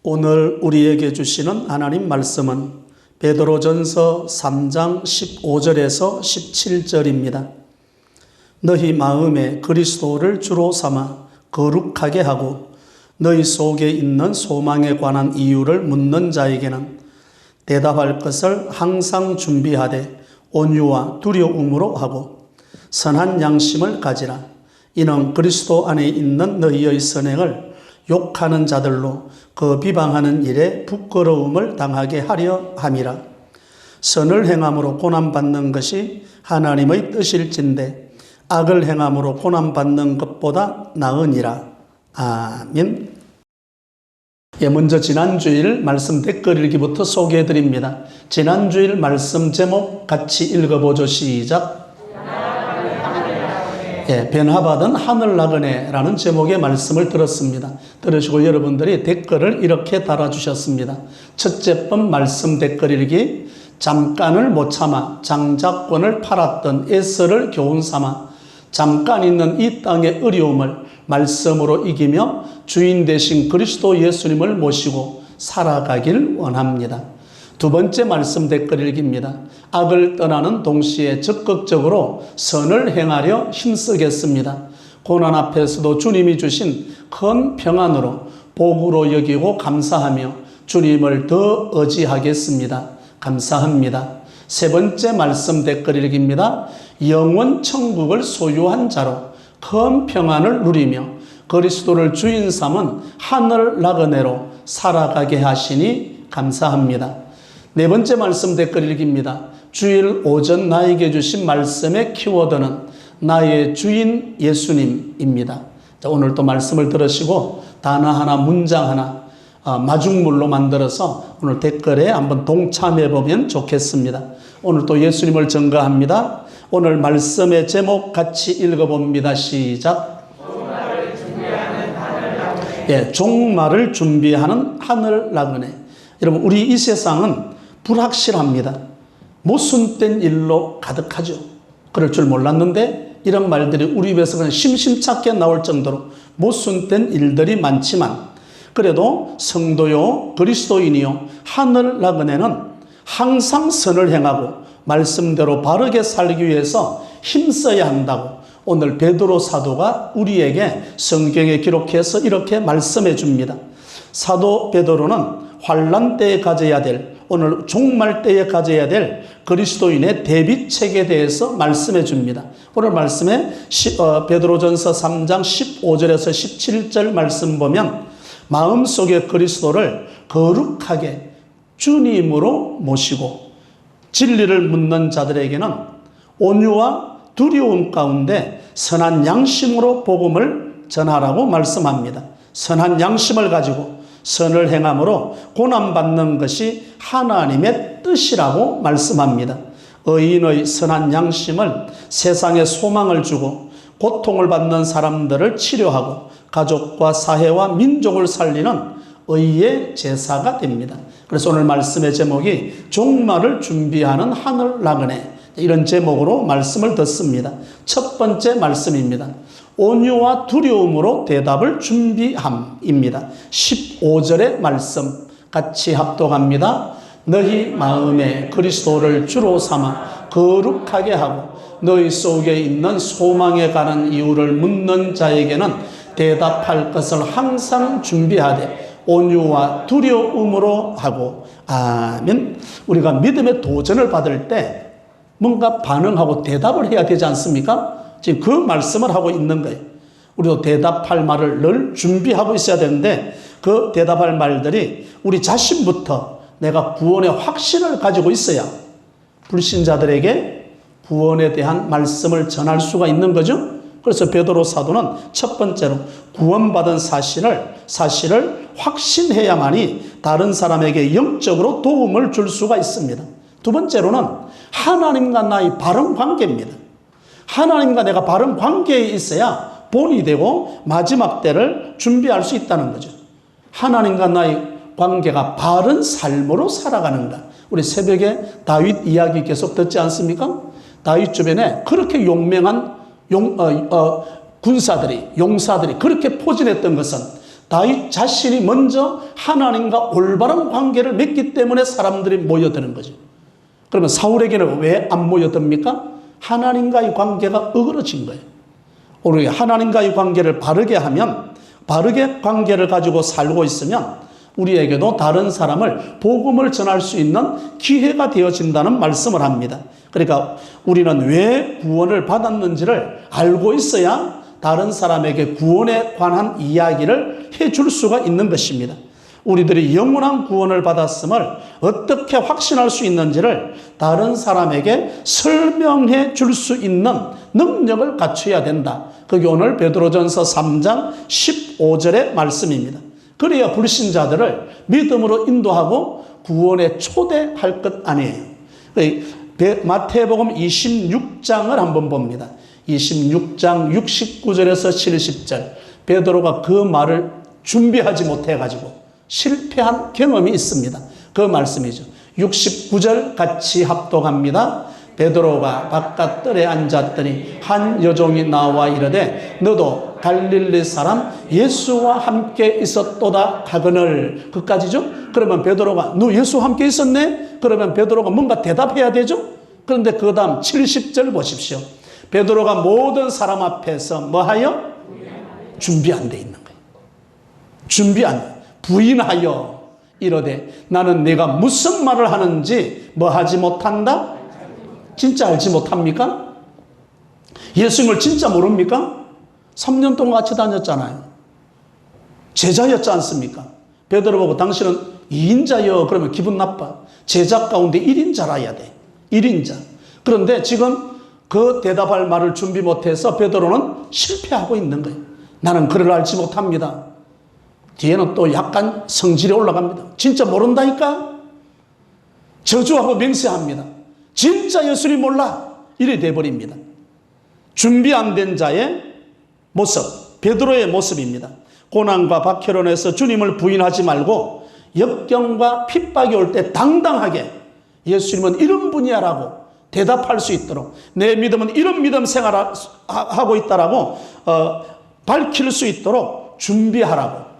오늘 우리에게 주시는 하나님 말씀은 베드로전서 3장 15절에서 17절입니다. 너희 마음에 그리스도를 주로 삼아 거룩하게 하고 너희 속에 있는 소망에 관한 이유를 묻는 자에게는 대답할 것을 항상 준비하되 온유와 두려움으로 하고 선한 양심을 가지라. 이는 그리스도 안에 있는 너희의 선행을 욕하는 자들로 그 비방하는 일에 부끄러움을 당하게 하려 함이라. 선을 행함으로 고난받는 것이 하나님의 뜻일진데 악을 행함으로 고난받는 것보다 나으니라. 아멘. 먼저 지난주일 말씀 댓글 읽기부터 소개해 드립니다. 지난주일 말씀 제목 같이 읽어보죠. 시작. 변화받은 하늘 나그네라는 제목의 말씀을 들었습니다. 들으시고 여러분들이 댓글을 이렇게 달아주셨습니다. 첫째 번 말씀 댓글 읽기. 잠깐을 못 참아 장자권을 팔았던 에서를 교훈 삼아 잠깐 있는 이 땅의 어려움을 말씀으로 이기며 주인 되신 그리스도 예수님을 모시고 살아가길 원합니다. 두 번째 말씀 댓글 읽기입니다. 악을 떠나는 동시에 적극적으로 선을 행하려 힘쓰겠습니다. 고난 앞에서도 주님이 주신 큰 평안으로 복으로 여기고 감사하며 주님을 더 의지하겠습니다. 감사합니다. 세 번째 말씀 댓글 읽기입니다. 영원 천국을 소유한 자로 큰 평안을 누리며 그리스도를 주인 삼은 하늘 나그네로 살아가게 하시니 감사합니다. 네 번째 말씀 댓글 읽기입니다. 주일 오전 나에게 주신 말씀의 키워드는 나의 주인 예수님입니다. 자, 오늘 또 말씀을 들으시고 단어 하나, 문장 하나 마중물로 만들어서 오늘 댓글에 한번 동참해 보면 좋겠습니다. 오늘 또 예수님을 증거합니다. 오늘 말씀의 제목 같이 읽어봅니다. 시작. 종말을 준비하는 하늘 나그네. 종말을 준비하는 하늘 나그네. 여러분, 우리 이 세상은 불확실합니다. 모순된 일로 가득하죠. 그럴 줄 몰랐는데 이런 말들이 우리 입에서 그냥 심심찮게 나올 정도로 모순된 일들이 많지만 그래도 성도요 그리스도인이요 하늘 나그네는 항상 선을 행하고 말씀대로 바르게 살기 위해서 힘써야 한다고 오늘 베드로 사도가 우리에게 성경에 기록해서 이렇게 말씀해 줍니다. 사도 베드로는 환난 때에 가져야 될 오늘 종말 때에 가져야 될 그리스도인의 대비책에 대해서 말씀해 줍니다. 오늘 말씀에 베드로전서 3장 15절에서 17절 말씀 보면 마음속에 그리스도를 거룩하게 주님으로 모시고 진리를 묻는 자들에게는 온유와 두려움 가운데 선한 양심으로 복음을 전하라고 말씀합니다. 선한 양심을 가지고 선을 행함으로 고난받는 것이 하나님의 뜻이라고 말씀합니다. 의인의 선한 양심을 세상에 소망을 주고 고통을 받는 사람들을 치료하고 가족과 사회와 민족을 살리는 의의 제사가 됩니다. 그래서 오늘 말씀의 제목이 종말을 준비하는 하늘 나그네, 이런 제목으로 말씀을 듣습니다. 첫 번째 말씀입니다. 온유와 두려움으로 대답을 준비함입니다. 15절의 말씀 같이 합독합니다. 너희 마음에 그리스도를 주로 삼아 거룩하게 하고 너희 속에 있는 소망에 관한 이유를 묻는 자에게는 대답할 것을 항상 준비하되 온유와 두려움으로 하고. 아멘. 우리가 믿음의 도전을 받을 때 뭔가 반응하고 대답을 해야 되지 않습니까? 지금 그 말씀을 하고 있는 거예요. 우리도 대답할 말을 늘 준비하고 있어야 되는데 그 대답할 말들이 우리 자신부터 내가 구원의 확신을 가지고 있어야 불신자들에게 구원에 대한 말씀을 전할 수가 있는 거죠. 그래서 베드로 사도는 첫 번째로 구원받은 사실을 확신해야만이 다른 사람에게 영적으로 도움을 줄 수가 있습니다. 두 번째로는 하나님과 나의 바른 관계입니다. 하나님과 내가 바른 관계에 있어야 본이 되고 마지막 때를 준비할 수 있다는 거죠. 하나님과 나의 관계가 바른 삶으로 살아가는가. 우리 새벽에 다윗 이야기 계속 듣지 않습니까? 다윗 주변에 그렇게 용맹한 군사들이, 용사들이 그렇게 포진했던 것은 다윗 자신이 먼저 하나님과 올바른 관계를 맺기 때문에 사람들이 모여드는 거죠. 그러면 사울에게는 왜 안 모여듭니까? 하나님과의 관계가 어그러진 거예요. 우리 하나님과의 관계를 바르게 하면, 바르게 관계를 가지고 살고 있으면 우리에게도 다른 사람을 복음을 전할 수 있는 기회가 되어진다는 말씀을 합니다. 그러니까 우리는 왜 구원을 받았는지를 알고 있어야 다른 사람에게 구원에 관한 이야기를 해줄 수가 있는 것입니다. 우리들이 영원한 구원을 받았음을 어떻게 확신할 수 있는지를 다른 사람에게 설명해 줄 수 있는 능력을 갖춰야 된다. 그게 오늘 베드로전서 3장 15절의 말씀입니다. 그래야 불신자들을 믿음으로 인도하고 구원에 초대할 것 아니에요. 마태복음 26장을 한번 봅니다. 26장 69절에서 70절. 베드로가 그 말을 준비하지 못해가지고 실패한 경험이 있습니다. 그 말씀이죠. 69절 같이 합독합니다. 베드로가 바깥뜰에 앉았더니 한 여종이 나와 이르되 너도 갈릴리 사람 예수와 함께 있었도다 하거늘. 그까지죠. 그러면 베드로가 너 예수와 함께 있었네? 그러면 베드로가 뭔가 대답해야 되죠. 그런데 그 다음 70절 보십시오. 베드로가 모든 사람 앞에서 뭐하여? 준비 안 돼 있는 거예요. 준비 안 돼. 부인하여 이르되 나는 내가 무슨 말을 하는지 뭐하지 못한다? 진짜 알지 못합니까? 예수님을 진짜 모릅니까? 3년 동안 같이 다녔잖아요. 제자였지 않습니까? 베드로 보고 당신은 2인자여 그러면 기분 나빠. 제자 가운데 1인자라야 돼. 1인자. 그런데 지금 그 대답할 말을 준비 못해서 베드로는 실패하고 있는 거예요. 나는 그를 알지 못합니다. 뒤에는 또 약간 성질이 올라갑니다. 진짜 모른다니까? 저주하고 맹세합니다. 진짜 예수님 몰라. 이래 돼버립니다. 준비 안 된 자의 모습, 베드로의 모습입니다. 고난과 박해론에서 주님을 부인하지 말고 역경과 핍박이 올 때 당당하게 예수님은 이런 분이야라고 대답할 수 있도록, 내 믿음은 이런 믿음 생활하고 있다라고 밝힐 수 있도록 준비하라고.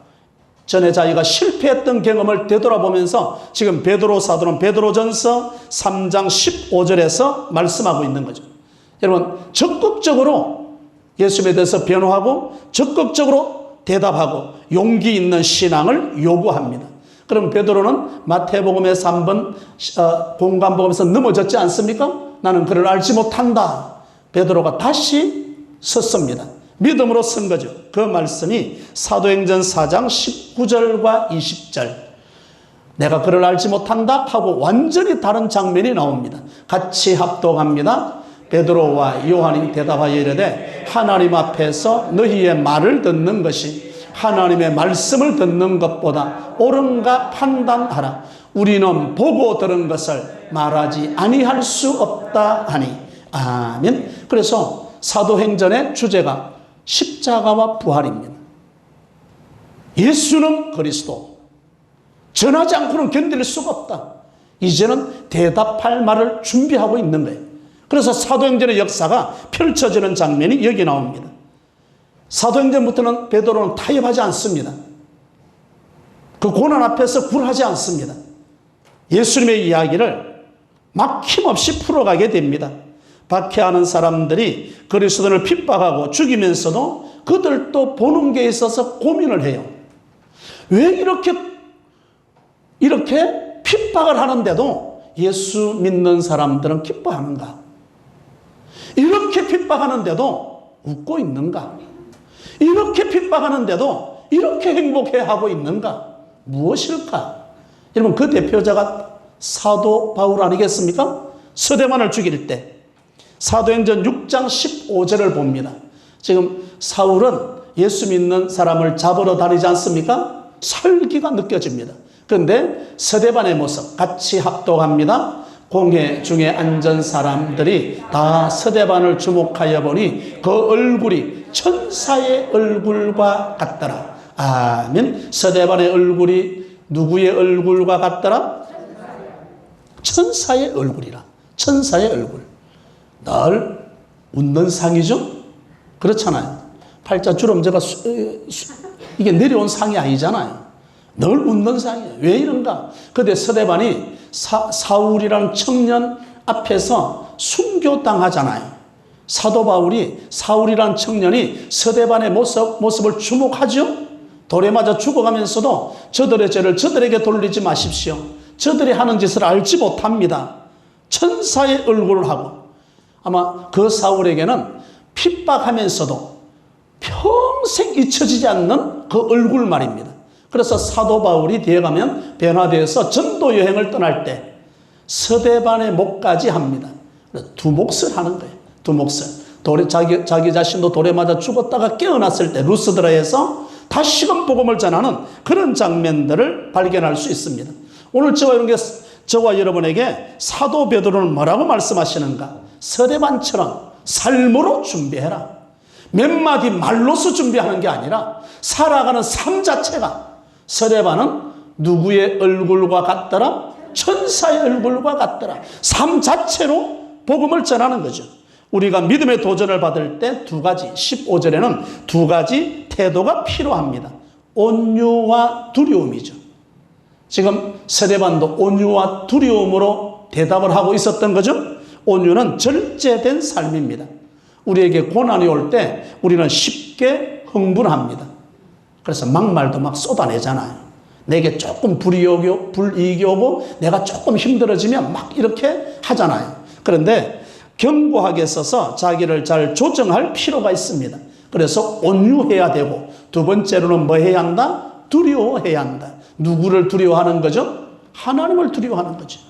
전에 자기가 실패했던 경험을 되돌아보면서 지금 베드로 사도는 베드로전서 3장 15절에서 말씀하고 있는 거죠. 여러분, 적극적으로 예수님에 대해서 변호하고 적극적으로 대답하고 용기 있는 신앙을 요구합니다. 그럼 베드로는 마태복음에서 한번 공간복음에서 넘어졌지 않습니까? 나는 그를 알지 못한다. 베드로가 다시 섰습니다. 믿음으로 선 거죠. 그 말씀이 사도행전 4장 19절과 20절. 내가 그를 알지 못한다 하고 완전히 다른 장면이 나옵니다. 같이 합독합니다. 베드로와 요한이 대답하여 이르되 하나님 앞에서 너희의 말을 듣는 것이 하나님의 말씀을 듣는 것보다 옳은가 판단하라. 우리는 보고 들은 것을 말하지 아니할 수 없다 하니. 아멘. 그래서 사도행전의 주제가 십자가와 부활입니다. 예수는 그리스도. 전하지 않고는 견딜 수가 없다. 이제는 대답할 말을 준비하고 있는 거예요. 그래서 사도행전의 역사가 펼쳐지는 장면이 여기 나옵니다. 사도행전부터는 베드로는 타협하지 않습니다. 그 고난 앞에서 굴하지 않습니다. 예수님의 이야기를 막힘없이 풀어가게 됩니다. 박해하는 사람들이 그리스도인을 핍박하고 죽이면서도 그들도 보는 게 있어서 고민을 해요. 왜 이렇게 핍박을 하는데도 예수 믿는 사람들은 기뻐하는가? 이렇게 핍박하는데도 웃고 있는가? 이렇게 핍박하는데도 이렇게 행복해하고 있는가? 무엇일까? 여러분, 그 대표자가 사도 바울 아니겠습니까? 서대만을 죽일 때 사도행전 6장 15절을 봅니다. 지금 사울은 예수 믿는 사람을 잡으러 다니지 않습니까? 살기가 느껴집니다. 그런데 서대반의 모습 같이 합독합니다. 공회 중에 앉은 사람들이 다 서대반을 주목하여 보니 그 얼굴이 천사의 얼굴과 같더라. 아멘. 서대반의 얼굴이 누구의 얼굴과 같더라? 천사의 얼굴이라. 천사의 얼굴. 늘 웃는 상이죠? 그렇잖아요. 팔자 주름제가 이게 내려온 상이 아니잖아요. 늘 웃는 상이에요. 왜 이런가? 그때 스데반이 사울이라는 청년 앞에서 순교당하잖아요. 사도 바울이 사울이라는 청년이 스데반의 모습을 주목하죠. 돌에 맞아 죽어가면서도 저들의 죄를 저들에게 돌리지 마십시오. 저들이 하는 짓을 알지 못합니다. 천사의 얼굴을 하고, 아마 그 사울에게는 핍박하면서도 평생 잊혀지지 않는 그 얼굴 말입니다. 그래서 사도 바울이 뒤에 가면 변화되어서 전도 여행을 떠날 때 스데반의 목까지 합니다. 두 몫을 하는 거예요. 두 몫을. 자기 자신도 돌에 맞아 죽었다가 깨어났을 때 루스드라에서 다시금 복음을 전하는 그런 장면들을 발견할 수 있습니다. 오늘 저와 여러분에게 사도 베드로는 뭐라고 말씀하시는가? 스데반처럼 삶으로 준비해라. 몇 마디 말로서 준비하는 게 아니라 살아가는 삶 자체가. 스데반은 누구의 얼굴과 같더라? 천사의 얼굴과 같더라. 삶 자체로 복음을 전하는 거죠. 우리가 믿음의 도전을 받을 때 두 가지, 15절에는 두 가지 태도가 필요합니다. 온유와 두려움이죠. 지금 스데반도 온유와 두려움으로 대답을 하고 있었던 거죠. 온유는 절제된 삶입니다. 우리에게 고난이 올 때 우리는 쉽게 흥분합니다. 그래서 막말도 막 쏟아내잖아요. 내게 조금 불이익이 오고 내가 조금 힘들어지면 막 이렇게 하잖아요. 그런데 견고하게 써서 자기를 잘 조정할 필요가 있습니다. 그래서 온유해야 되고, 두 번째로는 뭐 해야 한다? 두려워해야 한다. 누구를 두려워하는 거죠? 하나님을 두려워하는 거죠.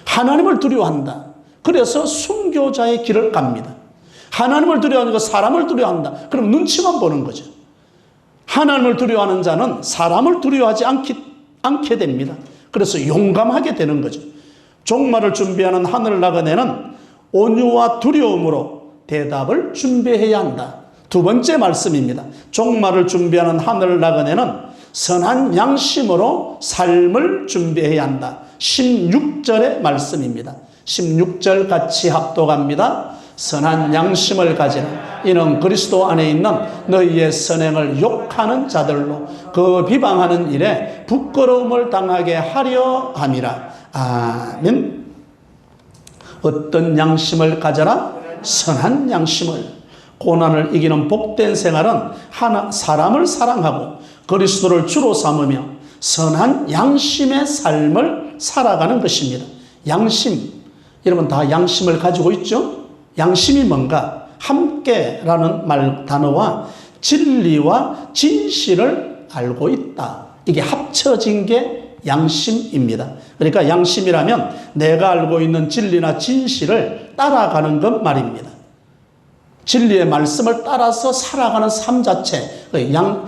하나님을 두려워한다. 그래서 순교자의 길을 갑니다. 하나님을 두려워하는 사람을 두려워한다. 그럼 눈치만 보는 거죠. 하나님을 두려워하는 자는 사람을 두려워하지 않게 됩니다. 그래서 용감하게 되는 거죠. 종말을 준비하는 하늘 나그네는 온유와 두려움으로 대답을 준비해야 한다. 두 번째 말씀입니다. 종말을 준비하는 하늘 나그네는 선한 양심으로 삶을 준비해야 한다. 16절의 말씀입니다. 16절 같이 합독합니다. 선한 양심을 가지라. 이는 그리스도 안에 있는 너희의 선행을 욕하는 자들로 그 비방하는 일에 부끄러움을 당하게 하려 함이라. 아멘. 어떤 양심을 가져라? 선한 양심을. 고난을 이기는 복된 생활은 사람을 사랑하고 그리스도를 주로 삼으며 선한 양심의 삶을 살아가는 것입니다. 양심, 여러분 다 양심을 가지고 있죠? 양심이 뭔가? 함께라는 단어와 진리와 진실을 알고 있다. 이게 합쳐진 게 양심입니다. 그러니까 양심이라면 내가 알고 있는 진리나 진실을 따라가는 것 말입니다. 진리의 말씀을 따라서 살아가는 삶 자체,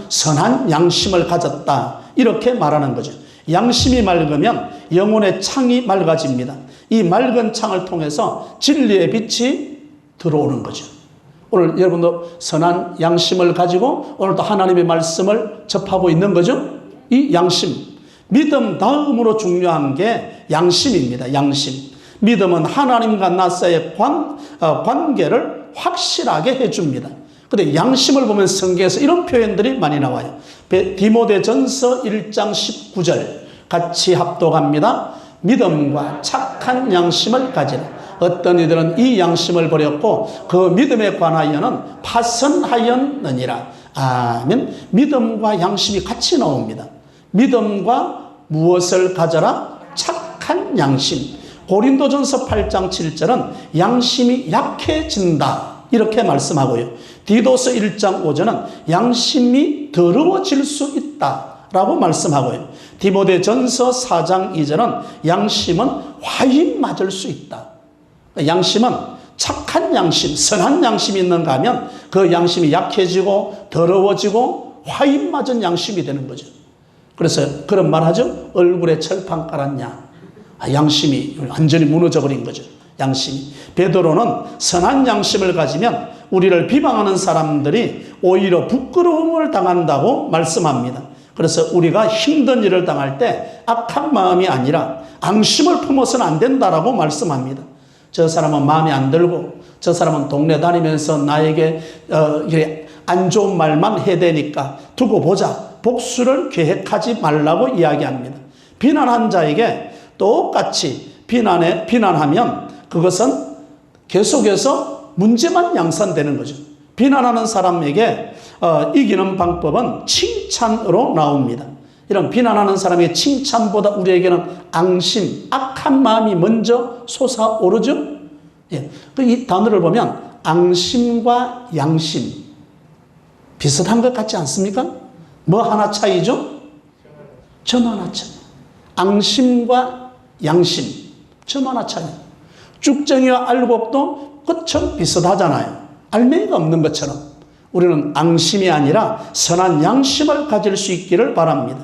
선한 양심을 가졌다. 이렇게 말하는 거죠. 양심이 맑으면 영혼의 창이 맑아집니다. 이 맑은 창을 통해서 진리의 빛이 들어오는 거죠. 오늘 여러분도 선한 양심을 가지고 오늘도 하나님의 말씀을 접하고 있는 거죠. 이 양심, 믿음 다음으로 중요한 게 양심입니다. 양심. 믿음은 하나님과 나 사이의 관계를 확실하게 해줍니다. 근데 양심을 보면 성경에서 이런 표현들이 많이 나와요. 디모데전서 1장 19절 같이 합독합니다. 믿음과 착한 양심을 가지라. 어떤 이들은 이 양심을 버렸고 그 믿음에 관하여는 파선하였느니라. 아멘. 믿음과 양심이 같이 나옵니다. 믿음과 무엇을 가져라? 착한 양심. 고린도전서 8장 7절은 양심이 약해진다. 이렇게 말씀하고요. 디도서 1장 5절은 양심이 더러워질 수 있다라고 말씀하고요. 디모데전서 4장 2절은 양심은 화인 맞을 수 있다. 양심은 착한 양심, 선한 양심이 있는가 하면 그 양심이 약해지고 더러워지고 화인 맞은 양심이 되는 거죠. 그래서 그런 말 하죠. 얼굴에 철판 깔았냐. 양심이 완전히 무너져 버린 거죠. 양심이. 베드로는 선한 양심을 가지면 우리를 비방하는 사람들이 오히려 부끄러움을 당한다고 말씀합니다. 그래서 우리가 힘든 일을 당할 때 악한 마음이 아니라 앙심을 품어서는 안 된다라고 말씀합니다. 저 사람은 마음에 안 들고 저 사람은 동네 다니면서 나에게 안 좋은 말만 해대니까 두고 보자. 복수를 계획하지 말라고 이야기합니다. 비난한 자에게 똑같이 비난하면 그것은 계속해서 문제만 양산되는 거죠. 비난하는 사람에게 이기는 방법은 칭찬으로 나옵니다. 이런 비난하는 사람의 칭찬보다 우리에게는 앙심, 악한 마음이 먼저 솟아오르죠. 예. 이 단어를 보면 앙심과 양심 비슷한 것 같지 않습니까? 뭐 하나 차이죠? 점 하나 차이. 앙심과 양심 점 하나 차이. 쭉정이와 알곡도 끝은 비슷하잖아요. 알맹이가 없는 것처럼 우리는 앙심이 아니라 선한 양심을 가질 수 있기를 바랍니다.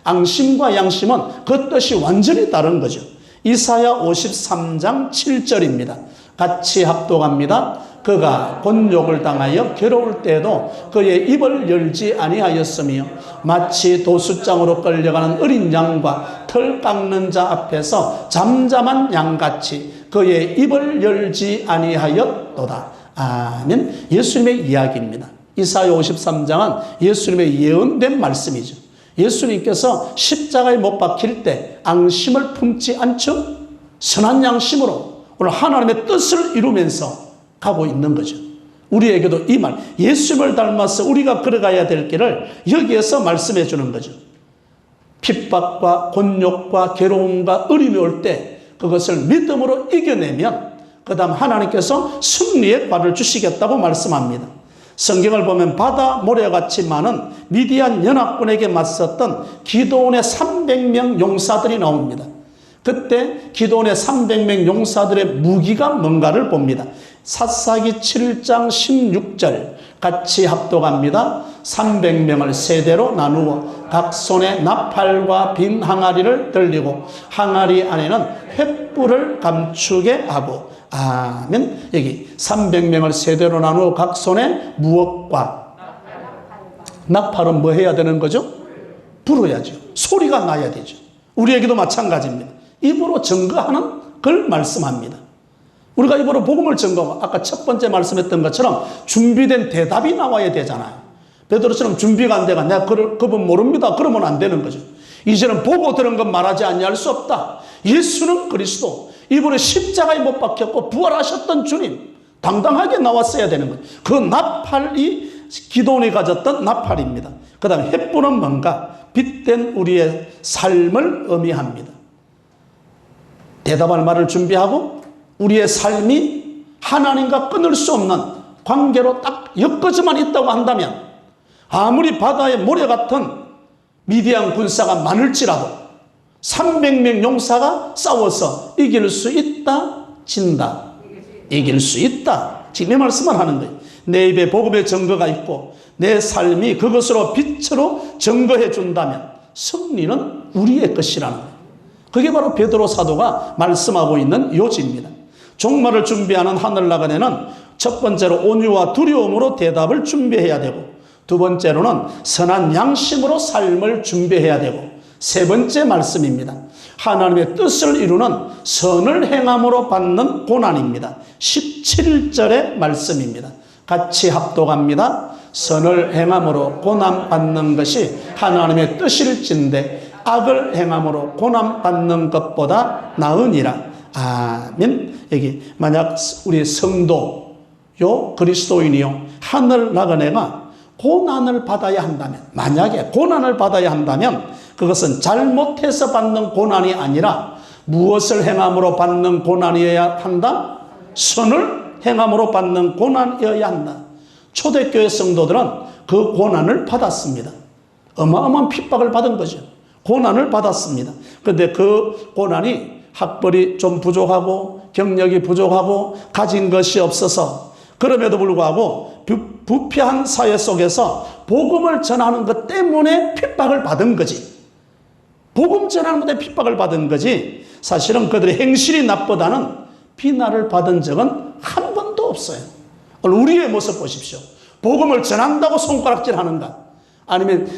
앙심과 양심은 그 뜻이 완전히 다른 거죠. 이사야 53장 7절입니다. 같이 합독합니다. 그가 곤욕을 당하여 괴로울 때에도 그의 입을 열지 아니하였으며 마치 도수장으로 끌려가는 어린 양과 털 깎는 자 앞에서 잠잠한 양같이 그의 입을 열지 아니하였도다. 아멘. 예수님의 이야기입니다. 이사야 53장은 예수님의 예언된 말씀이죠. 예수님께서 십자가에 못 박힐 때 앙심을 품지 않죠? 선한 양심으로 오늘 하나님의 뜻을 이루면서 가고 있는 거죠. 우리에게도 이 말, 예수님을 닮아서 우리가 걸어가야 될 길을 여기에서 말씀해 주는 거죠. 핍박과 곤욕과 괴로움과 어려움이 올 때 그것을 믿음으로 이겨내면 그 다음 하나님께서 승리의 과를 주시겠다고 말씀합니다. 성경을 보면 바다 모래같이 많은 미디안 연합군에게 맞섰던 기드온의 300명 용사들이 나옵니다. 그때 기드온의 300명 용사들의 무기가 뭔가를 봅니다. 사사기 7장 16절 같이 합독합니다. 300명을 세대로 나누어 각 손에 나팔과 빈 항아리를 들리고 항아리 안에는 횃불을 감추게 하고 아멘. 여기 300명을 세대로 나누어 각 손에 무엇과 나팔은 뭐 해야 되는 거죠? 불어야죠. 소리가 나야 되죠. 우리에게도 마찬가지입니다. 입으로 증거하는 걸 말씀합니다. 우리가 입으로 복음을 증거하고 아까 첫 번째 말씀했던 것처럼 준비된 대답이 나와야 되잖아요. 베드로처럼 준비가 안 돼가 내가 그분 모릅니다. 그러면 안 되는 거죠. 이제는 보고 들은 것 말하지 아니할 수 없다. 예수는 그리스도, 이분은 십자가에 못 박혔고 부활하셨던 주님, 당당하게 나왔어야 되는 거죠. 그 나팔이 기도원이 가졌던 나팔입니다. 그 다음에 횃불은 뭔가? 빛된 우리의 삶을 의미합니다. 대답할 말을 준비하고 우리의 삶이 하나님과 끊을 수 없는 관계로 딱 엮어져만 있다고 한다면 아무리 바다의 모래 같은 미디안 군사가 많을지라도 300명 용사가 싸워서 이길 수 있다, 진다. 이길 수 있다. 지금 이 말씀을 하는 거예요. 내 입에 복음의 증거가 있고 내 삶이 그것으로 빛으로 증거해 준다면 승리는 우리의 것이라는 거예요. 그게 바로 베드로 사도가 말씀하고 있는 요지입니다. 종말을 준비하는 하늘나간에는 첫 번째로 온유와 두려움으로 대답을 준비해야 되고 두 번째로는 선한 양심으로 삶을 준비해야 되고 세 번째 말씀입니다. 하나님의 뜻을 이루는 선을 행함으로 받는 고난입니다. 17절의 말씀입니다. 같이 합독합니다. 선을 행함으로 고난받는 것이 하나님의 뜻일진데 악을 행함으로 고난받는 것보다 나으니라. 아멘. 여기 만약 우리 성도요 그리스도인이요 하늘 나간 애가 고난을 받아야 한다면, 만약에 고난을 받아야 한다면 그것은 잘못해서 받는 고난이 아니라 무엇을 행함으로 받는 고난이어야 한다? 선을 행함으로 받는 고난이어야 한다. 초대교회 성도들은 그 고난을 받았습니다. 어마어마한 핍박을 받은 거죠. 고난을 받았습니다. 그런데 그 고난이 학벌이 좀 부족하고 경력이 부족하고 가진 것이 없어서 그럼에도 불구하고 부패한 사회 속에서 복음을 전하는 것 때문에 핍박을 받은 거지. 복음 전하는 것 때문에 핍박을 받은 거지. 사실은 그들의 행실이 나쁘다는 비난을 받은 적은 한 번도 없어요. 우리의 모습 보십시오. 복음을 전한다고 손가락질 하는가? 아니면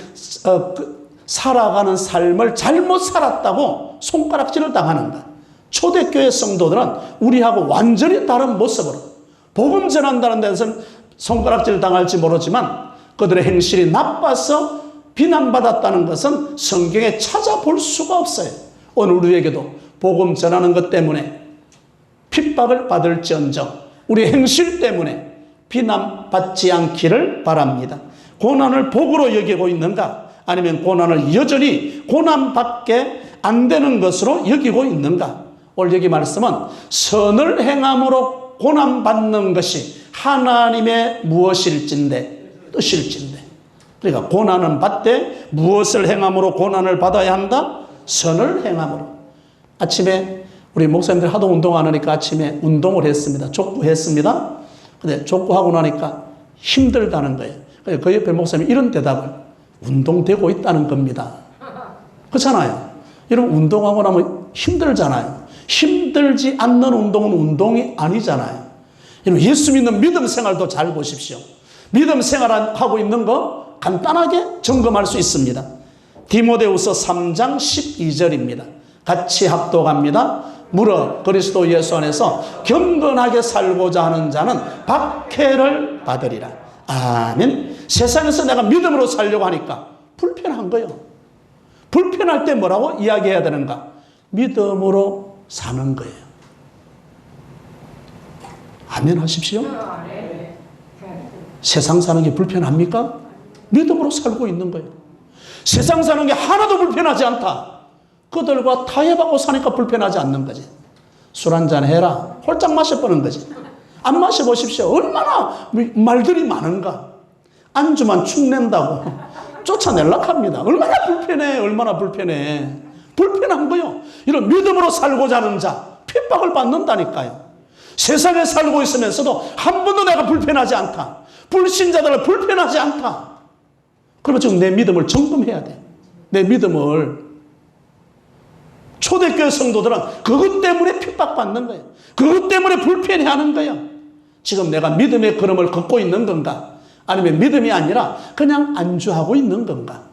살아가는 삶을 잘못 살았다고 손가락질을 당하는가? 초대교회 성도들은 우리하고 완전히 다른 모습으로 복음 전한다는 데서는 손가락질 당할지 모르지만 그들의 행실이 나빠서 비난받았다는 것은 성경에 찾아볼 수가 없어요. 오늘 우리에게도 복음 전하는 것 때문에 핍박을 받을지언정 우리 행실 때문에 비난받지 않기를 바랍니다. 고난을 복으로 여기고 있는가? 아니면 고난을 여전히 고난받게 안 되는 것으로 여기고 있는가? 오늘 여기 말씀은 선을 행함으로 고난받는 것이 하나님의 무엇일진데 뜻일진데, 그러니까 고난은 받되 무엇을 행함으로 고난을 받아야 한다? 선을 행함으로. 아침에 우리 목사님들 하도 운동 안 하니까 아침에 운동을 했습니다. 족구했습니다. 근데 족구하고 나니까 힘들다는 거예요. 그래서 그 옆에 목사님이 이런 대답을, 운동되고 있다는 겁니다. 그렇잖아요. 이런 운동하고 나면 힘들잖아요. 힘들지 않는 운동은 운동이 아니잖아요. 예수 믿는 믿음 생활도 잘 보십시오. 믿음 생활하고 있는 거 간단하게 점검할 수 있습니다. 디모데후서 3장 12절입니다. 같이 합독합니다. 무릇 그리스도 예수 안에서 경건하게 살고자 하는 자는 박해를 받으리라. 아멘. 세상에서 내가 믿음으로 살려고 하니까 불편한 거예요. 불편할 때 뭐라고 이야기해야 되는가? 믿음으로 사는 거예요. 아멘 하십시오. 세상 사는 게 불편합니까? 믿음으로 살고 있는 거예요. 세상 사는 게 하나도 불편하지 않다. 그들과 타협하고 사니까 불편하지 않는 거지. 술 한잔 해라. 홀짝 마셔보는 거지. 안 마셔보십시오. 얼마나 말들이 많은가. 안주만 축낸다고 쫓아내려고 합니다. 얼마나 불편해. 얼마나 불편해. 불편한 거요. 이런 믿음으로 살고자 하는 자 핍박을 받는다니까요. 세상에 살고 있으면서도 한 번도 내가 불편하지 않다. 불신자들을 불편하지 않다. 그러면 지금 내 믿음을 점검해야 돼. 내 믿음을. 초대교회 성도들은 그것 때문에 핍박받는 거예요. 그것 때문에 불편해하는 거예요. 지금 내가 믿음의 걸음을 걷고 있는 건가? 아니면 믿음이 아니라 그냥 안주하고 있는 건가?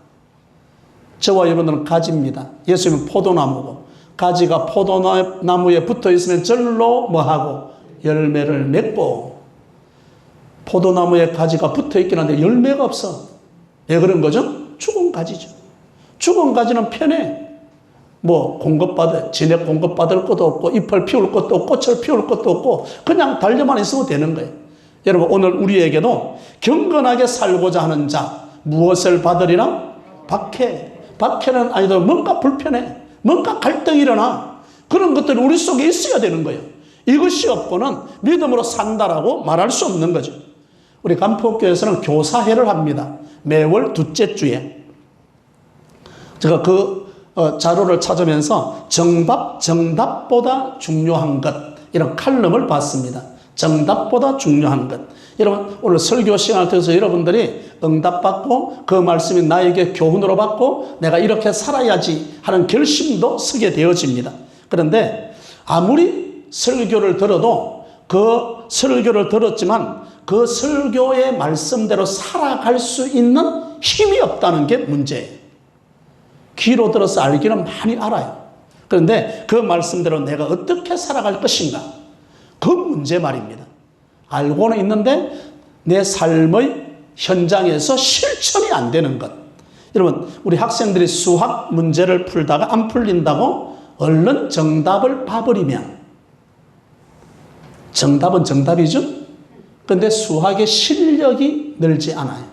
저와 여러분들은 가지입니다. 예수님은 포도나무고, 가지가 포도나무에 붙어 있으면 절로 뭐하고? 열매를 맺고. 포도나무에 가지가 붙어 있긴 한데 열매가 없어. 왜 그런 거죠? 죽은 가지죠. 죽은 가지는 편해. 뭐 진액 공급받을 것도 없고 잎을 피울 것도 없고 꽃을 피울 것도 없고 그냥 달려만 있으면 되는 거예요. 여러분 오늘 우리에게도 경건하게 살고자 하는 자 무엇을 받으리라? 박해. 박해는 아니도 뭔가 불편해. 뭔가 갈등이 일어나. 그런 것들이 우리 속에 있어야 되는 거예요. 이것이 없고는 믿음으로 산다라고 말할 수 없는 거죠. 우리 간포교회에서는 교사회를 합니다. 매월 둘째 주에. 제가 그 자료를 찾으면서 정답보다 중요한 것, 이런 칼럼을 봤습니다. 정답보다 중요한 것. 여러분 오늘 설교 시간을 통해서 여러분들이 응답받고 그 말씀이 나에게 교훈으로 받고 내가 이렇게 살아야지 하는 결심도 서게 되어집니다. 그런데 아무리 설교를 들어도 그 설교를 들었지만 그 설교의 말씀대로 살아갈 수 있는 힘이 없다는 게 문제예요. 귀로 들어서 알기는 많이 알아요. 그런데 그 말씀대로 내가 어떻게 살아갈 것인가? 그 문제 말입니다. 알고는 있는데 내 삶의 현장에서 실천이 안 되는 것. 여러분 우리 학생들이 수학 문제를 풀다가 안 풀린다고 얼른 정답을 봐버리면 정답은 정답이죠. 그런데 수학의 실력이 늘지 않아요.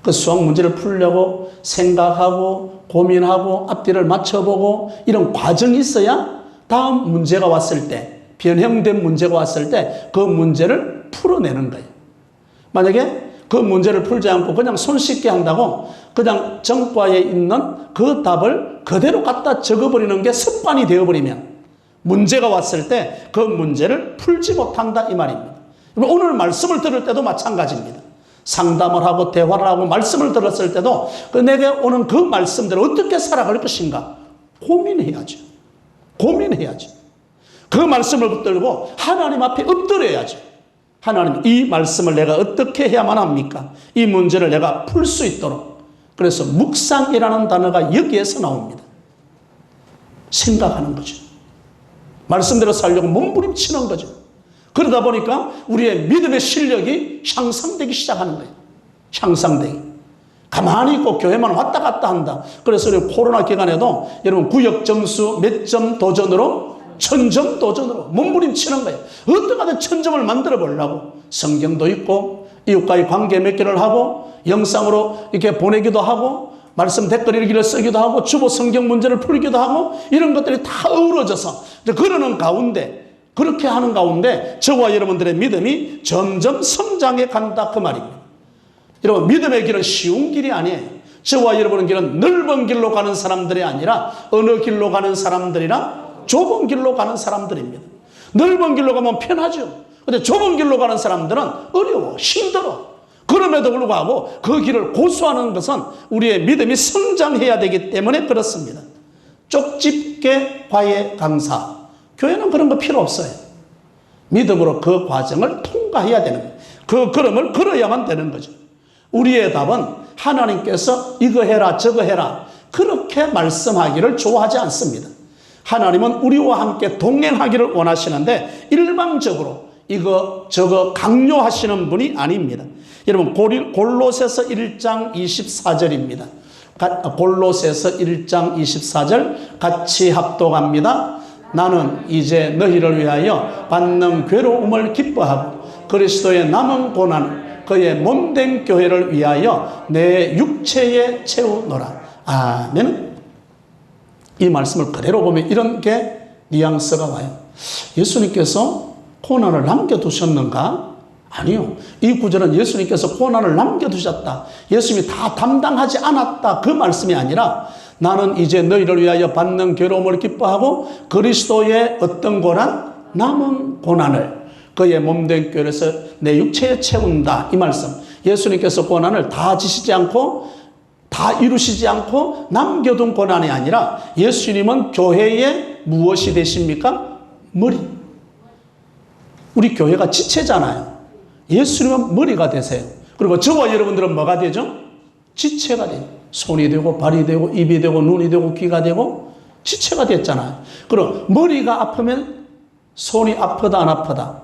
그 수학 문제를 풀려고 생각하고 고민하고 앞뒤를 맞춰보고 이런 과정이 있어야 다음 문제가 왔을 때, 변형된 문제가 왔을 때 그 문제를 풀어내는 거예요. 만약에 그 문제를 풀지 않고 그냥 손쉽게 한다고 그냥 전과에 있는 그 답을 그대로 갖다 적어버리는 게 습관이 되어버리면 문제가 왔을 때 그 문제를 풀지 못한다 이 말입니다. 오늘 말씀을 들을 때도 마찬가지입니다. 상담을 하고 대화를 하고 말씀을 들었을 때도 내게 오는 그 말씀대로 어떻게 살아갈 것인가 고민해야죠. 고민해야죠. 그 말씀을 붙들고 하나님 앞에 엎드려야죠. 하나님 이 말씀을 내가 어떻게 해야만 합니까? 이 문제를 내가 풀 수 있도록. 그래서 묵상이라는 단어가 여기에서 나옵니다. 생각하는 거죠. 말씀대로 살려고 몸부림치는 거죠. 그러다 보니까 우리의 믿음의 실력이 향상되기 시작하는 거예요. 향상되기. 가만히 있고 교회만 왔다 갔다 한다. 그래서 우리 코로나 기간에도 여러분 구역 점수 몇 점 도전으로? 1000점 도전으로 몸부림치는 거예요. 어떻게 하든 1000점을 만들어 보려고. 성경도 있고 이웃과의 관계 맺기를 하고 영상으로 이렇게 보내기도 하고 말씀 댓글 일기를 쓰기도 하고 주보 성경 문제를 풀기도 하고 이런 것들이 다 어우러져서 그러는 가운데, 그렇게 하는 가운데 저와 여러분들의 믿음이 점점 성장해 간다 그 말입니다. 여러분, 믿음의 길은 쉬운 길이 아니에요. 저와 여러분의 길은 넓은 길로 가는 사람들이 아니라 어느 길로 가는 사람들이라 좁은 길로 가는 사람들입니다. 넓은 길로 가면 편하죠. 근데 좁은 길로 가는 사람들은 어려워, 힘들어. 그럼에도 불구하고 그 길을 고수하는 것은 우리의 믿음이 성장해야 되기 때문에 그렇습니다. 쪽집게 과외 강사. 교회는 그런 거 필요 없어요. 믿음으로 그 과정을 통과해야 되는 거예요. 그 걸음을 걸어야만 되는 거죠. 우리의 답은 하나님께서 이거 해라 저거 해라 그렇게 말씀하기를 좋아하지 않습니다. 하나님은 우리와 함께 동행하기를 원하시는데 일방적으로 이거 저거 강요하시는 분이 아닙니다. 여러분, 골로새서 1장 24절입니다. 골로새서 1장 24절 같이 합독합니다. 나는 이제 너희를 위하여 받는 괴로움을 기뻐하고 그리스도의 남은 고난을 그의 몸된 교회를 위하여 내 육체에 채우노라. 아멘. 이 말씀을 그대로 보면 이런 게 뉘앙스가 와요. 예수님께서 고난을 남겨두셨는가? 아니요. 이 구절은 예수님께서 고난을 남겨두셨다, 예수님이 다 담당하지 않았다 그 말씀이 아니라 나는 이제 너희를 위하여 받는 괴로움을 기뻐하고 그리스도의 어떤 고난? 남은 고난을 그의 몸된 교회에서 내 육체에 채운다 이 말씀. 예수님께서 고난을 다 지시지 않고 다 이루시지 않고 남겨둔 고난이 아니라 예수님은 교회의 무엇이 되십니까? 머리. 우리 교회가 지체잖아요. 예수님은 머리가 되세요. 그리고 저와 여러분들은 뭐가 되죠? 지체가 돼요. 손이 되고 발이 되고 입이 되고 눈이 되고 귀가 되고 지체가 됐잖아요. 그럼 머리가 아프면 손이 아프다 안 아프다?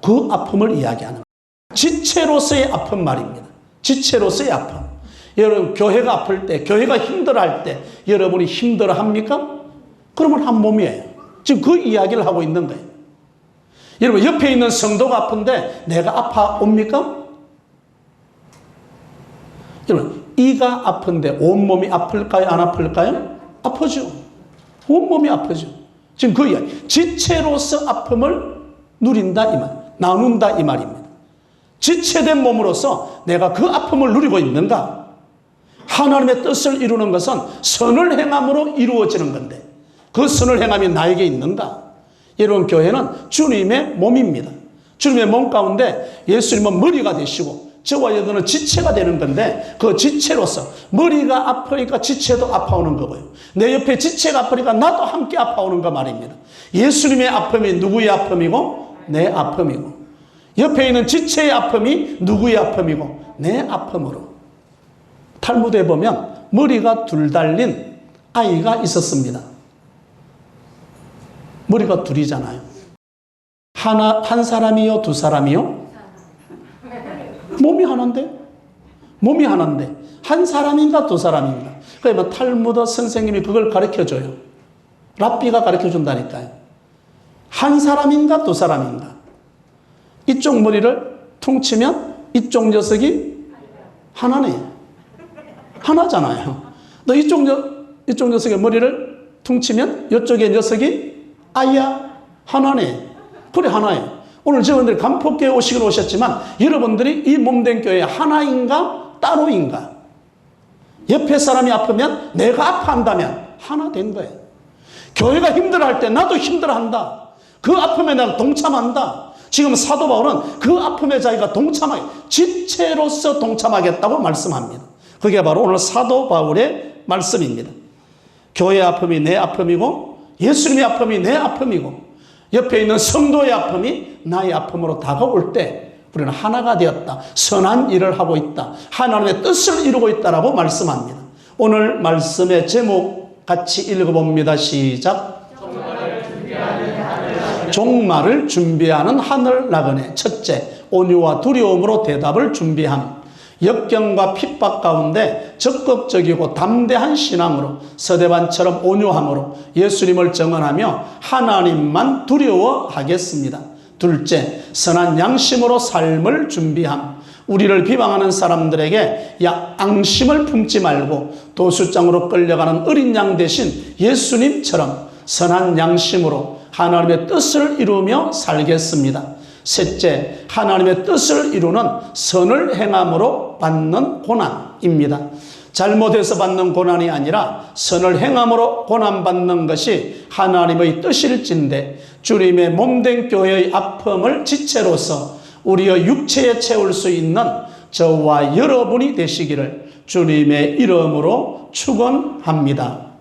그 아픔을 이야기하는 거예요. 지체로서의 아픈 말입니다. 지체로서의 아픔. 여러분, 교회가 아플 때, 교회가 힘들어할 때 여러분이 힘들어합니까? 그러면 한 몸이에요. 지금 그 이야기를 하고 있는 거예요. 여러분, 옆에 있는 성도가 아픈데 내가 아파옵니까? 여러분, 이가 아픈데 온몸이 아플까요? 안 아플까요? 아프죠. 온몸이 아프죠. 지금 그 이야기. 지체로서 아픔을 누린다 이 말, 나눈다 이 말입니다. 지체된 몸으로서 내가 그 아픔을 누리고 있는가? 하나님의 뜻을 이루는 것은 선을 행함으로 이루어지는 건데 그 선을 행함이 나에게 있는가? 여러분, 교회는 주님의 몸입니다. 주님의 몸 가운데 예수님은 머리가 되시고 저와 여러분은 지체가 되는 건데 그 지체로서 머리가 아프니까 지체도 아파오는 거고요. 내 옆에 지체가 아프니까 나도 함께 아파오는 거 말입니다. 예수님의 아픔이 누구의 아픔이고 내 아픔이고 옆에 있는 지체의 아픔이 누구의 아픔이고 내 아픔으로. 탈무드에 보면 머리가 둘 달린 아이가 있었습니다. 머리가 둘이잖아요. 한 사람이요, 두 사람이요? 몸이 하나인데? 몸이 하나인데 한 사람인가 두 사람인가? 그러면 탈무드 선생님이 그걸 가르쳐줘요. 랍비가 가르쳐준다니까요. 한 사람인가 두 사람인가? 이쪽 머리를 퉁치면 이쪽 녀석이 하나네. 하나잖아요. 너 이쪽 녀석의 머리를 퉁치면 이쪽의 녀석이 아야 하나네. 그래 하나예요. 오늘 여러분들이 간폭교회 오시긴 오셨지만 여러분들이 이 몸된 교회 하나인가 따로인가? 옆에 사람이 아프면 내가 아파한다면 하나 된 거예요. 교회가 힘들어할 때 나도 힘들어한다. 그 아픔에 내가 동참한다. 지금 사도 바울은 그 아픔에 자기가 동참하게 지체로서 동참하겠다고 말씀합니다. 그게 바로 오늘 사도 바울의 말씀입니다. 교회의 아픔이 내 아픔이고 예수님의 아픔이 내 아픔이고 옆에 있는 성도의 아픔이 나의 아픔으로 다가올 때 우리는 하나가 되었다. 선한 일을 하고 있다. 하나님의 뜻을 이루고 있다라고 말씀합니다. 오늘 말씀의 제목 같이 읽어봅니다. 시작. 종말을 준비하는 하늘 나그네. 첫째, 온유와 두려움으로 대답을 준비함. 역경과 핍박 가운데 적극적이고 담대한 신앙으로 서대반처럼 온유함으로 예수님을 증언하며 하나님만 두려워하겠습니다. 둘째, 선한 양심으로 삶을 준비함. 우리를 비방하는 사람들에게 앙심을 품지 말고 도수장으로 끌려가는 어린 양 대신 예수님처럼 선한 양심으로 하나님의 뜻을 이루며 살겠습니다. 셋째, 하나님의 뜻을 이루는 선을 행함으로 받는 고난입니다. 잘못해서 받는 고난이 아니라 선을 행함으로 고난받는 것이 하나님의 뜻일진데 주님의 몸된 교회의 아픔을 지체로서 우리의 육체에 채울 수 있는 저와 여러분이 되시기를 주님의 이름으로 축원합니다.